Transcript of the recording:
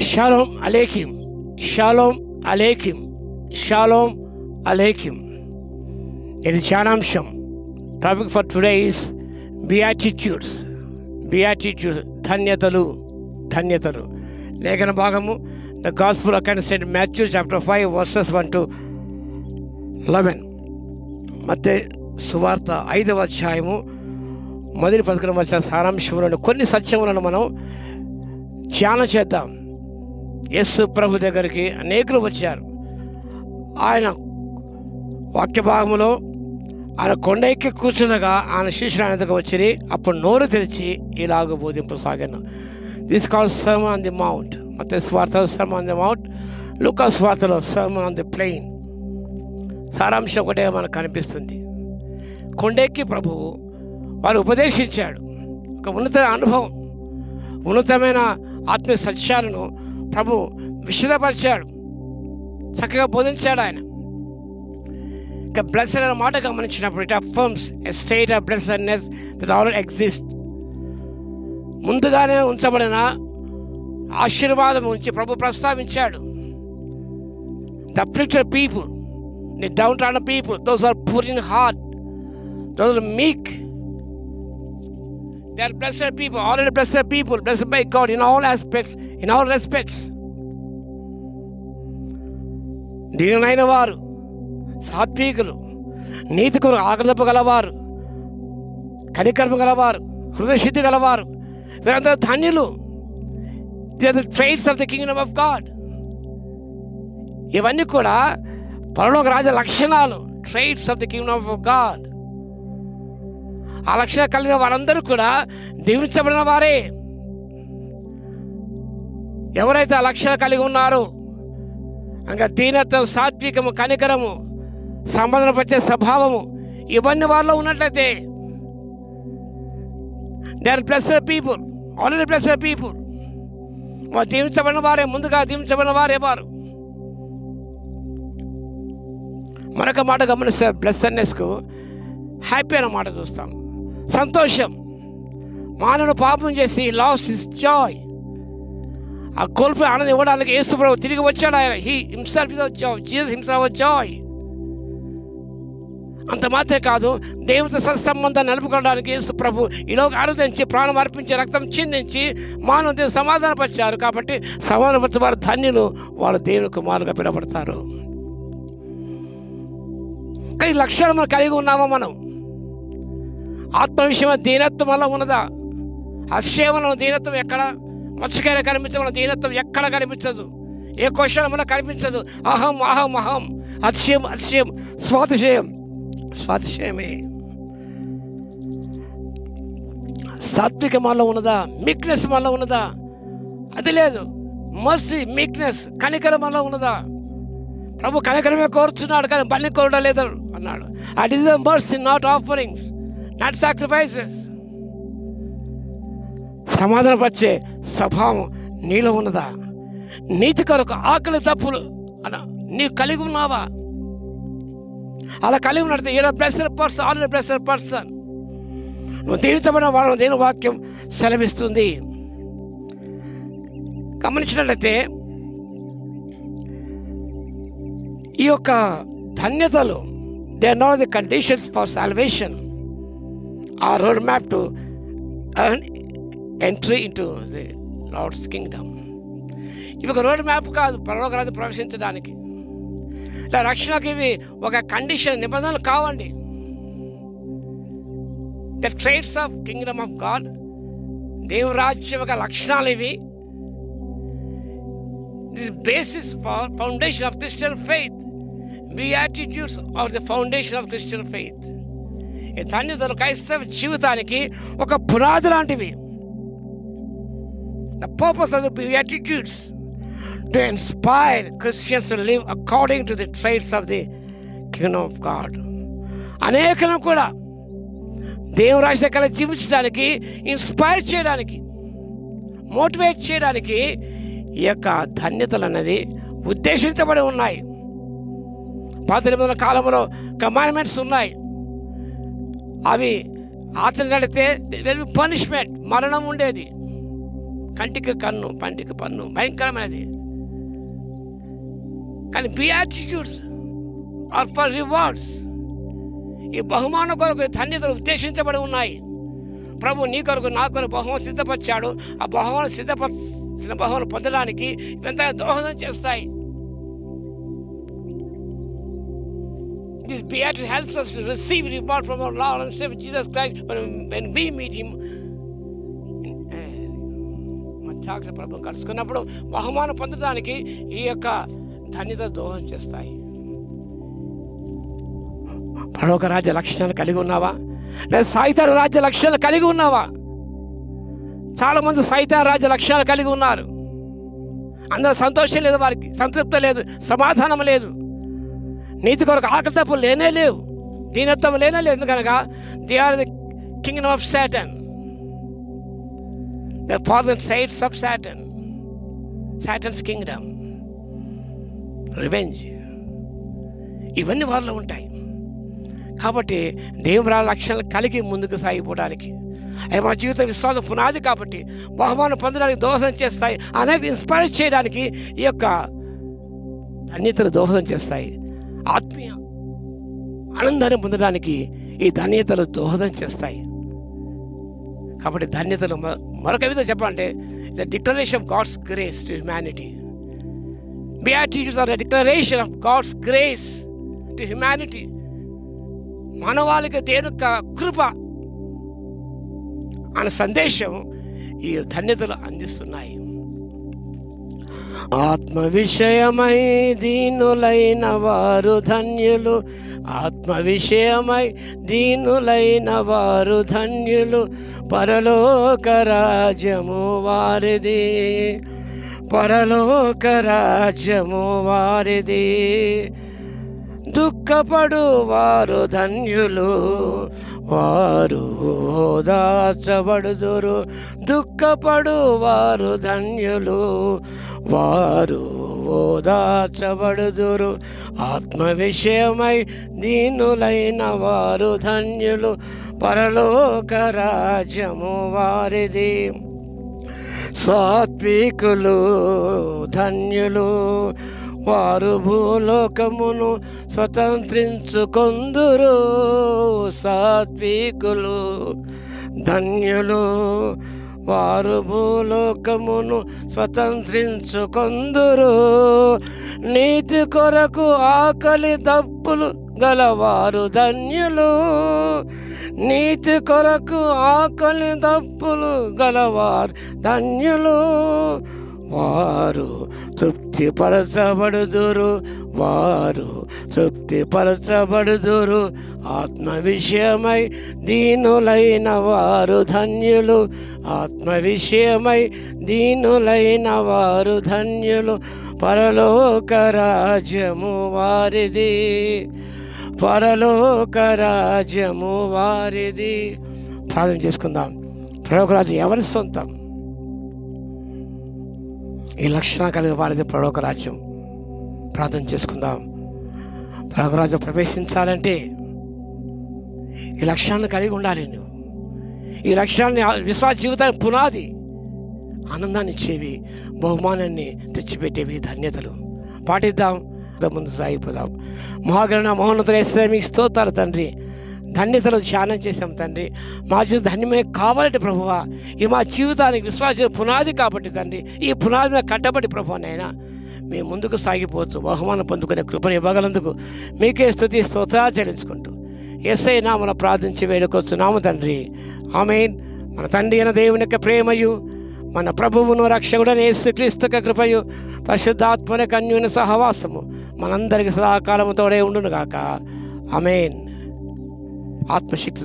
Shalom అలేకిం, షాలోమ్ అలేకిం, షాలోమ్ అలేకిం. ఇది ధ్యానాంశం. Topic for today is beatitudes. Beatitudes, ధన్యతలు, ధన్యతలు. లేఖన భాగము the gospel according to saint Matthew chapter 5 verses 1 to 11. మత్తయి సువార్త 5వ అధ్యాయము మొదటి 11 వచనాల సారాంశంలోని కొన్ని సత్యములను మనం ధ్యానం చేద్దాం. యేసు ప్రభు దగ్గరికి అనేకులు వచ్చారు. ఆయన వాక్య భాగములో ఆయన కొండ ఎక్కి కూర్చుండగా ఆయన శిష్యులు ఆయన దగ్గర వచ్చి అప్పుడు నోరు తెరిచి ఇలాగ బోధింపసాగాను. This called sermon on the mount. మత్తయి సువార్తలో సర్మన్ ఆన్ ది మౌంట్, లూకా సువార్తలో సర్మన్ ఆన్ ది ప్లెయిన్. సారాంశం ఒకటే మనకు కనిపిస్తుంది. కొండెక్కి ప్రభువు వారు ఉపదేశించాడు. ఒక ఉన్నత అనుభవం, ఉన్నతమైన ఆత్మీయ సత్యాలను ప్రభు విశదపరిచాడు, చక్కగా బోధించాడు ఆయన. ఇక బ్లెస్సెడ్ అనే మాట గమనించినప్పుడు it affirms a state of blessedness that already exist. ముందుగానే ఉంచబడిన ఆశీర్వాదం ఉంచి ప్రభు ప్రస్తావించాడు. The afflicted people, the downtrodden people, those are poor in heart, those are meek, they are blessed people, already blessed people, blessed by God in all aspects, in all respects. దీనులైన వారు, సాత్వికులు, నీతికు ఆకలింపు గలవారు, కనికర్మ గలవారు, హృదయశుద్ధి గలవారు, వీరందరూ ధన్యులు. They are the traits of the kingdom of God. ఇవన్నీ కూడా పరలోక రాజ లక్షణాలు, traits of the kingdom of God. ఆ లక్షణం కలిగిన వారందరూ కూడా దీవించబడిన వారే. ఎవరైతే ఆ లక్షణం కలిగి ఉన్నారో, అనగా దీనత్వం, సాత్వికము, కనికరము, సంబంధపరిచే స్వభావము, ఇవన్నీ వారిలో ఉన్నట్లయితే they are blessed people, already blessed people. వారు దీవించబడిన వారే, ముందుగా దీవించబడిన వారే వారు. మరొక మాట గమనిస్తే బ్లెస్సెడ్నెస్కు హ్యాపీ అనే మాట చూస్తాం. సంతోషం. మానవుడు పాపం చేసి లాస్ హిస్ జాయ్, ఆ కోల్పోయి ఆనందం ఇవ్వడానికి యేసు ప్రభు తిరిగి వచ్చాడు. ఆయన he himself is our joy, Jesus himself our joy. అంత మాత్రమే కాదు, దేవునితో సత్సంబంధాన్ని నిలుపుకోవడానికి యేసు ప్రభు ఈలోకి ఆరాధించి ప్రాణం అర్పించి రక్తం చిందించి మానవుని సమాధానపరిచారు. కాబట్టి సమాధానపరిచే వారు ధన్యులు, వారు దేవుని కుమారులుగా పిలువబడతారు. కానీ లక్షణం మనం కలిగి ఉన్నామా? మనం ఆత్మ విషయమైన దీనత్వం వల్ల ఉన్నదా? అతిశయంలో దీనత్వం ఎక్కడ? మచ్చకైనా కనిపించడం దీనత్వం ఎక్కడ కనిపించదు, ఏ క్వశ్చన్ కనిపించదు. అహం అహం అహం, అతిశయం అతిశయం, స్వాతిశయం స్వాతిశయమే. సాత్విక మనలో ఉన్నదా? మీక్నెస్ మనలో ఉన్నదా? అది లేదు. మర్సీ, మీక్నెస్, కనికరం మనలో ఉన్నదా? ప్రభు కనికరమే కోరుచున్నాడు కానీ బలి కోరడం లేదు అన్నాడు. I deserve mercy, not offerings, not sacrifices. సమాధానపరిచే స్వభావం నీలో ఉన్నదా? నీతి కొరకు ఆకలి తప్పులు అన్న నీవు కలిగి ఉన్నావా? అలా కలిగి ఉన్నట్టు ఈయన blessed person, already blessed person. నువ్వు దీవించబడిన వాడు దేని వాక్యం సెలవిస్తుంది. గమనించినట్లయితే ఈ యొక్క ధన్యతలు, they are not the conditions for salvation, a road map to entry into the Lord's kingdom. ఇవి ఒక రోడ్ మ్యాప్ కాదు పరలోక రాజ్యం ప్రవేశించడానికి. ఇలా రక్షణకు ఇవి ఒక కండిషన్, నిబంధనలు కావండి. The traits of kingdom of God, దేవుని రాజ్యం యొక్క లక్షణాలు ఇవి. This basis for foundation of Christian faith. Beatitudes are the foundation of Christian faith. ఈ ధన్యతలు క్రైస్తవ జీవితానికి ఒక పునాది లాంటివి. The purpose of the Beatitudes to inspire Christians to live according to the traits of the kingdom of God. అనేకలను కూడా దేవుని రాజ్యం కలిసి జీవించడానికి, ఇన్స్పైర్ చేయడానికి, మోటివేట్ చేయడానికి ఈ యొక్క ధన్యతలు అనేది ఉద్దేశించబడి ఉన్నాయి. పాత నిబంధన కాలంలో కమాండ్మెంట్స్ ఉన్నాయి. అవి ఆచరణ నడితే పనిష్మెంట్, మరణం ఉండేది. కంటికి కన్ను, పంటికి పన్ను, భయంకరమైనది. కానీ బియాటిట్యూడ్స్ ఆర్ ఫర్ రివార్డ్స్. ఈ బహుమానం కొరకు ధన్యతలు ఉద్దేశించబడి ఉన్నాయి. ప్రభు నీ కొరకు నా కొరకు బహుమానం సిద్ధపరిచాడు. ఆ బహుమానం సిద్ధపరిచిన బహుమానం పొందడానికి ఇవంతా దోహదం చేస్తాయి. This beatitude helps us to receive reward from our Lord and Savior Jesus Christ when we meet Him. మధ్యాక్ష ప్రభు కలుసుకున్నప్పుడు బహుమానం పొందడానికి ఈ యొక్క ధన్యత దోహదం చేస్తాయి. పరలోక రాజ్య లక్షణాలు కలిగి ఉన్నావా? లేదా సాయితార రాజ్య లక్షణాలు కలిగి ఉన్నావా? చాలామంది సాయితార రాజ్య లక్షణాలు కలిగి ఉన్నారు. అందరూ సంతోషం లేదు, వారికి సంతృప్తి లేదు, సమాధానం లేదు, నీతి కొరకు ఆకలి తప్పులు లేనే లేవు, దీనత్వం లేనే లేదు. ఎందుకనగా they are the kingdom of Satan, they are far the sides of Satan, Satan's kingdom, revenge, ఇవన్నీ వాళ్ళలో ఉంటాయి. కాబట్టి దేవుని లక్షణాలు కలిగి ముందుకు సాగిపోవడానికి అవి మన జీవిత విశ్వాస పునాది. కాబట్టి బహుమానం పొందడానికి దోహదం చేస్తాయి, అనేక ఇన్స్పైర్ చేయడానికి ఈ యొక్క ధన్యతలు దోహదం చేస్తాయి. ఆత్మీయ ఆనందాన్ని పొందడానికి ఈ ధన్యతలు దోహదం చేస్తాయి. కాబట్టి ధన్యతలు మరొక విధంగా చెప్పాలంటే the declaration of God's grace to humanity. Beatitudes are the declaration of God's grace to humanity. మానవాళికి దేవుని యొక్క కృప అనే సందేశం ఈ ధన్యతలు అందిస్తున్నాయి. ఆత్మ విషయమై దీనులైన వారు ధన్యులు, ఆత్మ విషయమై దీనులైన వారు ధన్యులు, పరలోక రాజ్యము వారిది, పరలోక రాజ్యము వారిది. దుఃఖపడు వారు ధన్యులు, వారు ఓదార్చబడుదురు. దుఃఖపడు వారు ధన్యులు, వారు ఓదార్చబడుదురు. ఆత్మ విషయమై దీనులైన వారు ధన్యులు, పరలోక రాజ్యము వారిది. సాత్వికులు ధన్యులు, వారు భూలోకమును స్వతంత్రించుకొందురు. సాత్వికులు ధన్యులు, వారు భూలోకమును స్వతంత్రించుకొందురు. నీతి కొరకు ఆకలి దప్పులు గలవారు ధన్యులు, నీతి కొరకు ఆకలి దప్పులు గలవారు ధన్యులు, వారు తృప్తిపరచబడుదురు, వారు తృప్తిపరచబడుదురు. ఆత్మ విషయమై దీనులైన వారు ధన్యులు, ఆత్మ విషయమై దీనులైన వారు ధన్యులు, పరలోక రాజ్యము వారిది, పరలోక రాజ్యము వారిది. ప్రార్థన చేసుకుందాం. పరలోక రాజ్యం ఎవరి సొంతం? ఈ లక్షణం కలిగిన వారిది పరలోక రాజ్యం. ప్రార్థన చేసుకుందాం. పరలోక రాజ్యం ప్రవేశించాలంటే ఈ లక్ష్యాన్ని కలిగి ఉండాలి. నువ్వు ఈ లక్ష్యాన్ని విశ్వాస జీవితానికి పునాది, ఆనందాన్ని ఇచ్చేవి, బహుమానాన్ని తెచ్చిపెట్టేవి ధన్యతలు. పాటిద్దాం, ముందు సాగిపోదాం. మహాగణ మహోన్నతుల యేసయ్య మీకు స్తోత్రాలు తండ్రి. ధన్యతలు ధ్యానం చేసాం తండ్రి. మా జీవితం ధన్యమే కావాలంటే ప్రభువా, ఈ మా జీవితానికి విశ్వాస పునాది కాబట్టి తండ్రి, ఈ పునాది మీద కట్టబడి ప్రభువా నైనా మేము ముందుకు సాగిపోతూ బహుమానం పొందుకునే కృపను ఇవ్వగలందుకు మీకే స్తుతి స్తోత్రాలు చెల్లించుకుంటూ యేసయ్య నామమున ప్రార్థించి వేడుకొచ్చున్నాము తండ్రి. ఆమేన్. మన తండ్రి అయిన దేవుని యొక్క ప్రేమయు, మన ప్రభువును రక్షకుడైన యేసుక్రీస్తు యొక్క కృపయు, పరిశుద్ధాత్మని అన్యోన్య సహవాసము మనందరికీ సదాకాలము తోడే ఉండును గాక. ఆమేన్. ఆత్మశక్తి